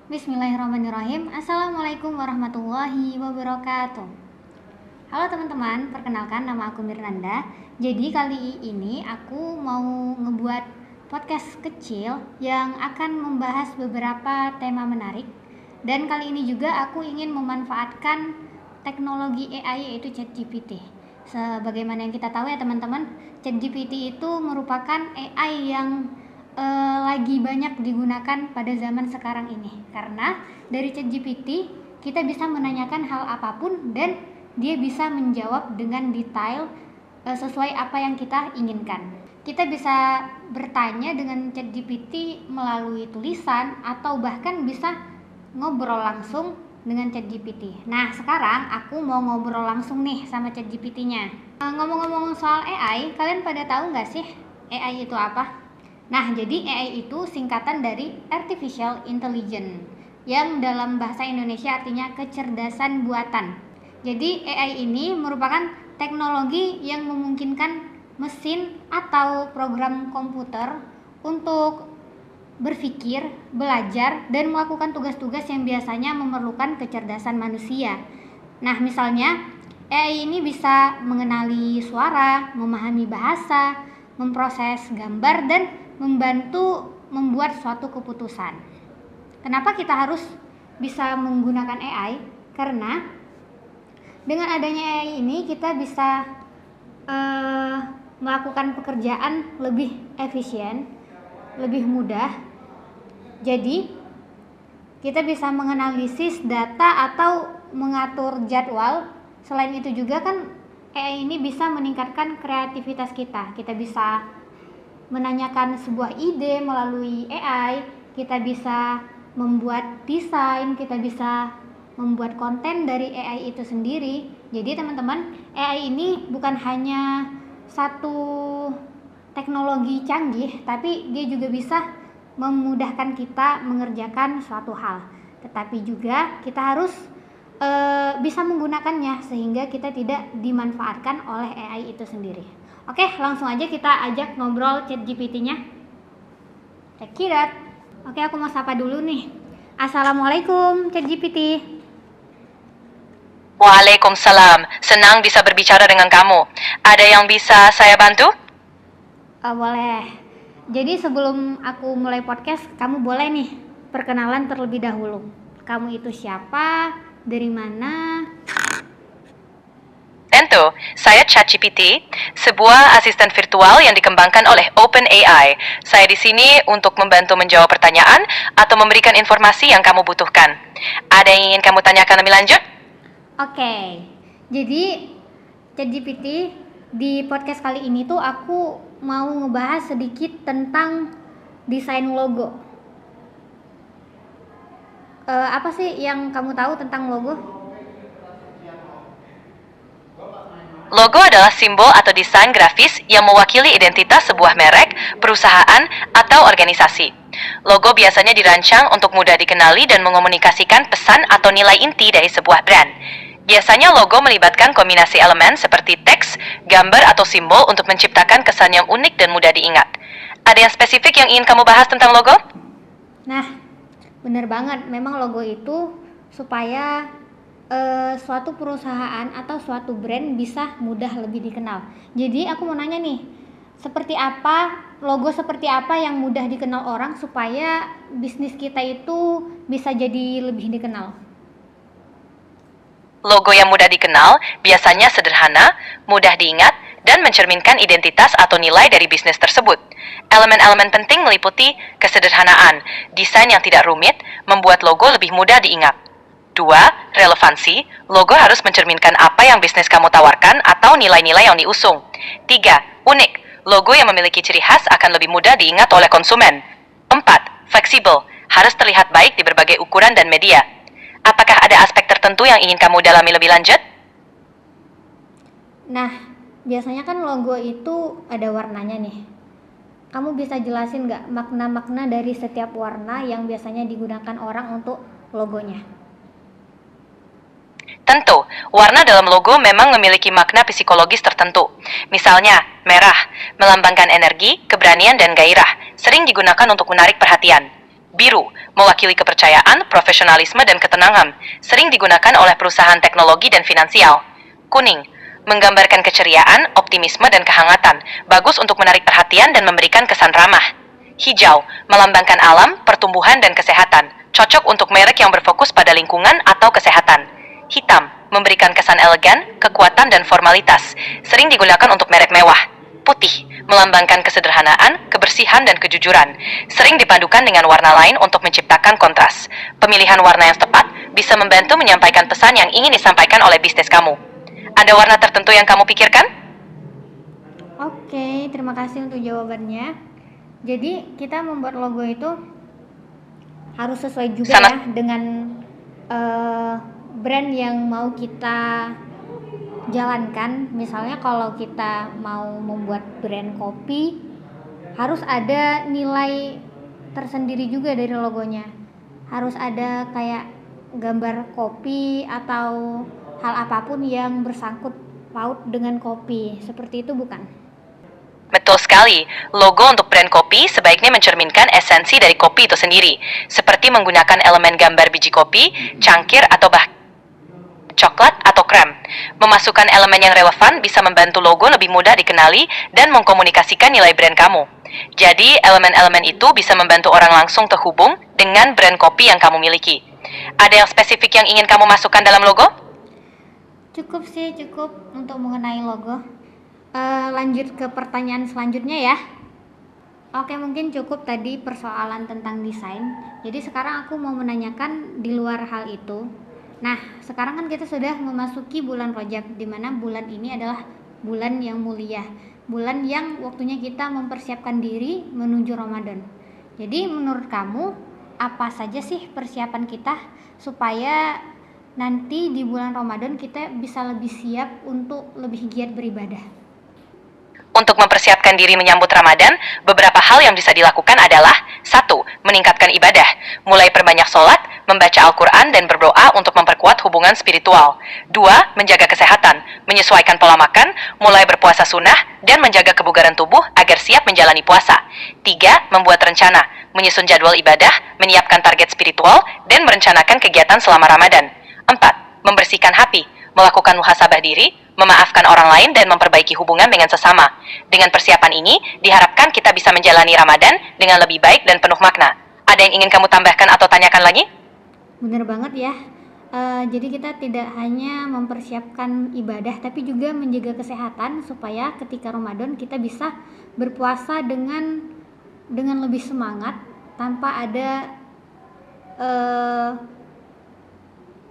Bismillahirrahmanirrahim. Assalamualaikum warahmatullahi wabarakatuh. Halo teman-teman, perkenalkan nama aku Mirnanda. Jadi kali ini aku mau ngebuat podcast kecil yang akan membahas beberapa tema menarik. Dan kali ini juga aku ingin memanfaatkan teknologi AI yaitu ChatGPT. Sebagaimana yang kita tahu ya teman-teman, ChatGPT itu merupakan AI yang lagi banyak digunakan pada zaman sekarang ini, karena dari ChatGPT kita bisa menanyakan hal apapun dan dia bisa menjawab dengan detail sesuai apa yang kita inginkan. Kita bisa bertanya dengan ChatGPT melalui tulisan atau bahkan bisa ngobrol langsung dengan ChatGPT. Nah, sekarang aku mau ngobrol langsung nih sama ChatGPT-nya. Ngomong-ngomong soal AI, kalian pada tahu nggak sih AI itu apa? Nah, jadi AI itu singkatan dari Artificial Intelligence, yang dalam bahasa Indonesia artinya kecerdasan buatan. Jadi AI ini merupakan teknologi yang memungkinkan mesin atau program komputer untuk berpikir, belajar, dan melakukan tugas-tugas yang biasanya memerlukan kecerdasan manusia. Nah, misalnya AI ini bisa mengenali suara, memahami bahasa, memproses gambar, dan membantu membuat suatu keputusan. Kenapa kita harus bisa menggunakan AI? Karena dengan adanya AI ini kita bisa melakukan pekerjaan lebih efisien, lebih mudah. Jadi kita bisa menganalisis data atau mengatur jadwal. Selain itu juga kan AI ini bisa meningkatkan kreativitas kita. Kita bisa menanyakan sebuah ide melalui AI, kita bisa membuat desain, kita bisa membuat konten dari AI itu sendiri. Jadi teman-teman, AI ini bukan hanya satu teknologi canggih, tapi dia juga bisa memudahkan kita mengerjakan suatu hal. Tetapi juga kita harus bisa menggunakannya sehingga kita tidak dimanfaatkan oleh AI itu sendiri. Oke, langsung aja kita ajak ngobrol ChatGPT-nya. Check it out. Oke, aku mau sapa dulu nih. Assalamualaikum ChatGPT. Waalaikumsalam, senang bisa berbicara dengan kamu. Ada yang bisa saya bantu? Boleh. Jadi sebelum aku mulai podcast, kamu boleh nih perkenalan terlebih dahulu. Kamu itu siapa? Dari mana? Tentu, saya ChatGPT, sebuah asisten virtual yang dikembangkan oleh OpenAI. Saya di sini untuk membantu menjawab pertanyaan atau memberikan informasi yang kamu butuhkan. Ada yang ingin kamu tanyakan lebih lanjut? Oke. Jadi ChatGPT, di podcast kali ini tuh aku mau ngebahas sedikit tentang desain logo. Apa sih yang kamu tahu tentang logo? Logo adalah simbol atau desain grafis yang mewakili identitas sebuah merek, perusahaan, atau organisasi. Logo biasanya dirancang untuk mudah dikenali dan mengomunikasikan pesan atau nilai inti dari sebuah brand. Biasanya logo melibatkan kombinasi elemen seperti teks, gambar, atau simbol untuk menciptakan kesan yang unik dan mudah diingat. Ada yang spesifik yang ingin kamu bahas tentang logo? Nah, bener banget. Memang logo itu supaya suatu perusahaan atau suatu brand bisa mudah lebih dikenal. Jadi aku mau nanya nih, logo seperti apa yang mudah dikenal orang supaya bisnis kita itu bisa jadi lebih dikenal? Logo yang mudah dikenal biasanya sederhana, mudah diingat, dan mencerminkan identitas atau nilai dari bisnis tersebut. Elemen-elemen penting meliputi kesederhanaan, desain yang tidak rumit, membuat logo lebih mudah diingat. 2. Relevansi, logo harus mencerminkan apa yang bisnis kamu tawarkan atau nilai-nilai yang diusung. 3. Unik, logo yang memiliki ciri khas akan lebih mudah diingat oleh konsumen. 4. Fleksibel, harus terlihat baik di berbagai ukuran dan media. Apakah ada aspek tertentu yang ingin kamu dalami lebih lanjut? Nah, biasanya kan logo itu ada warnanya nih. Kamu bisa jelasin nggak makna-makna dari setiap warna yang biasanya digunakan orang untuk logonya? Tentu, warna dalam logo memang memiliki makna psikologis tertentu. Misalnya, merah, melambangkan energi, keberanian, dan gairah, sering digunakan untuk menarik perhatian. Biru, mewakili kepercayaan, profesionalisme, dan ketenangan, sering digunakan oleh perusahaan teknologi dan finansial. Kuning, menggambarkan keceriaan, optimisme, dan kehangatan, bagus untuk menarik perhatian dan memberikan kesan ramah. Hijau, melambangkan alam, pertumbuhan, dan kesehatan, cocok untuk merek yang berfokus pada lingkungan atau kesehatan. Hitam, memberikan kesan elegan, kekuatan, dan formalitas, sering digunakan untuk merek mewah. Putih, melambangkan kesederhanaan, kebersihan, dan kejujuran, sering dipadukan dengan warna lain untuk menciptakan kontras. Pemilihan warna yang tepat bisa membantu menyampaikan pesan yang ingin disampaikan oleh bisnis kamu. Ada warna tertentu yang kamu pikirkan? Oke, terima kasih untuk jawabannya. Jadi kita membuat logo itu harus sesuai juga ya dengan brand yang mau kita jalankan. Misalnya kalau kita mau membuat brand kopi, harus ada nilai tersendiri juga dari logonya. Harus ada kayak gambar kopi atau hal apapun yang bersangkut paut dengan kopi. Seperti itu bukan? Betul sekali, logo untuk brand kopi sebaiknya mencerminkan esensi dari kopi itu sendiri, seperti menggunakan elemen gambar biji kopi, cangkir, atau bahkan coklat atau krem. Memasukkan elemen yang relevan bisa membantu logo lebih mudah dikenali dan mengkomunikasikan nilai brand kamu. Jadi, elemen-elemen itu bisa membantu orang langsung terhubung dengan brand kopi yang kamu miliki. Ada yang spesifik yang ingin kamu masukkan dalam logo? Cukup sih, cukup untuk mengenai logo. Lanjut ke pertanyaan selanjutnya ya. Oke, mungkin cukup tadi persoalan tentang desain. Jadi sekarang aku mau menanyakan di luar hal itu. Nah, sekarang kan kita sudah memasuki bulan Rajab, di mana bulan ini adalah bulan yang mulia, bulan yang waktunya kita mempersiapkan diri menuju Ramadan. Jadi menurut kamu, apa saja sih persiapan kita supaya nanti di bulan Ramadan kita bisa lebih siap untuk lebih giat beribadah? Untuk mempersiapkan diri menyambut Ramadan, beberapa hal yang bisa dilakukan adalah 1. Meningkatkan ibadah, mulai perbanyak sholat, membaca Al-Quran, dan berdoa untuk memperkuat hubungan spiritual. 2. Menjaga kesehatan, menyesuaikan pola makan, mulai berpuasa sunnah, dan menjaga kebugaran tubuh agar siap menjalani puasa. 3. Membuat rencana, menyusun jadwal ibadah, menyiapkan target spiritual, dan merencanakan kegiatan selama Ramadan. 4. Membersihkan hati, melakukan muhasabah diri, memaafkan orang lain, dan memperbaiki hubungan dengan sesama. Dengan persiapan ini, diharapkan kita bisa menjalani Ramadan dengan lebih baik dan penuh makna. Ada yang ingin kamu tambahkan atau tanyakan lagi? Bener banget ya. Jadi kita tidak hanya mempersiapkan ibadah, tapi juga menjaga kesehatan supaya ketika Ramadan kita bisa berpuasa dengan lebih semangat tanpa ada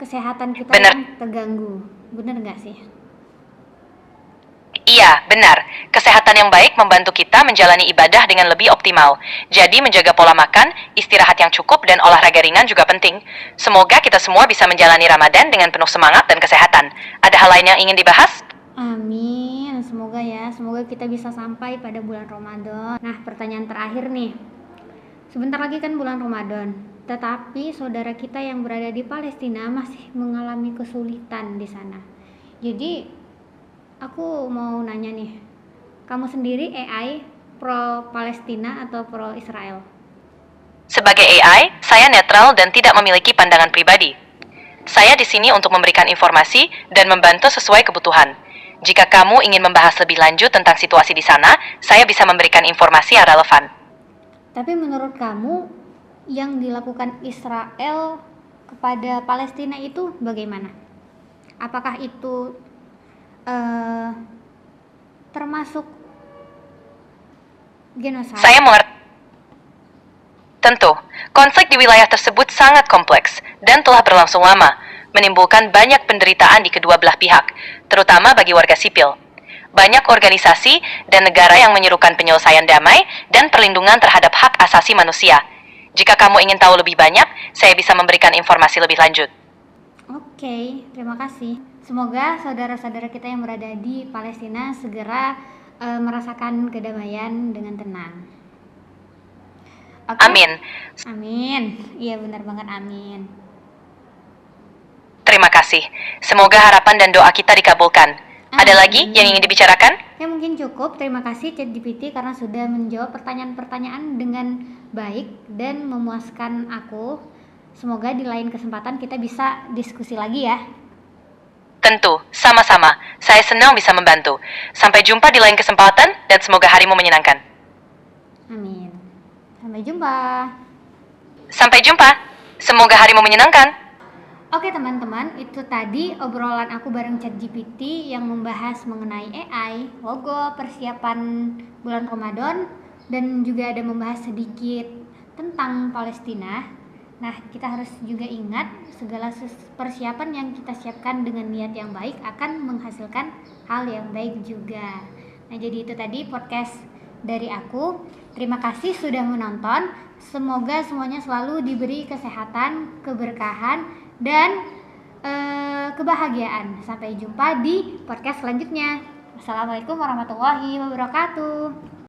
kesehatan kita yang terganggu. Bener nggak sih? Iya, benar. Kesehatan yang baik membantu kita menjalani ibadah dengan lebih optimal. Jadi menjaga pola makan, istirahat yang cukup, dan olahraga ringan juga penting. Semoga kita semua bisa menjalani Ramadan dengan penuh semangat dan kesehatan. Ada hal lain yang ingin dibahas? Amin, semoga ya. Semoga kita bisa sampai pada bulan Ramadan. Nah, pertanyaan terakhir nih. Sebentar lagi kan bulan Ramadan. Tetapi saudara kita yang berada di Palestina masih mengalami kesulitan di sana. Jadi aku mau nanya nih, kamu sendiri AI pro Palestina atau pro Israel? Sebagai AI, saya netral dan tidak memiliki pandangan pribadi. Saya di sini untuk memberikan informasi dan membantu sesuai kebutuhan. Jika kamu ingin membahas lebih lanjut tentang situasi di sana, saya bisa memberikan informasi yang relevan. Tapi menurut kamu, yang dilakukan Israel kepada Palestina itu bagaimana? Apakah itu termasuk genosid? Saya mengerti. Tentu, konflik di wilayah tersebut sangat kompleks dan telah berlangsung lama, menimbulkan banyak penderitaan di kedua belah pihak, terutama bagi warga sipil. Banyak organisasi dan negara yang menyerukan penyelesaian damai dan perlindungan terhadap hak asasi manusia. Jika kamu ingin tahu lebih banyak, saya bisa memberikan informasi lebih lanjut. Oke, terima kasih. Semoga saudara-saudara kita yang berada di Palestina segera merasakan kedamaian dengan tenang. Okay? Amin. Amin. Iya, benar banget, amin. Terima kasih. Semoga harapan dan doa kita dikabulkan. Ada lagi yang ingin dibicarakan? Ya mungkin cukup. Terima kasih ChatGPT karena sudah menjawab pertanyaan-pertanyaan dengan baik dan memuaskan aku. Semoga di lain kesempatan kita bisa diskusi lagi ya. Tentu, sama-sama. Saya senang bisa membantu. Sampai jumpa di lain kesempatan dan semoga harimu menyenangkan. Amin. Sampai jumpa. Sampai jumpa. Semoga harimu menyenangkan. Oke teman-teman, itu tadi obrolan aku bareng ChatGPT yang membahas mengenai AI, logo, persiapan bulan Ramadan, dan juga ada membahas sedikit tentang Palestina. Nah, kita harus juga ingat segala persiapan yang kita siapkan dengan niat yang baik akan menghasilkan hal yang baik juga. Nah, jadi itu tadi podcast dari aku. Terima kasih sudah menonton. Semoga semuanya selalu diberi kesehatan, keberkahan, dan kebahagiaan. Sampai jumpa di podcast selanjutnya. Wassalamualaikum warahmatullahi wabarakatuh.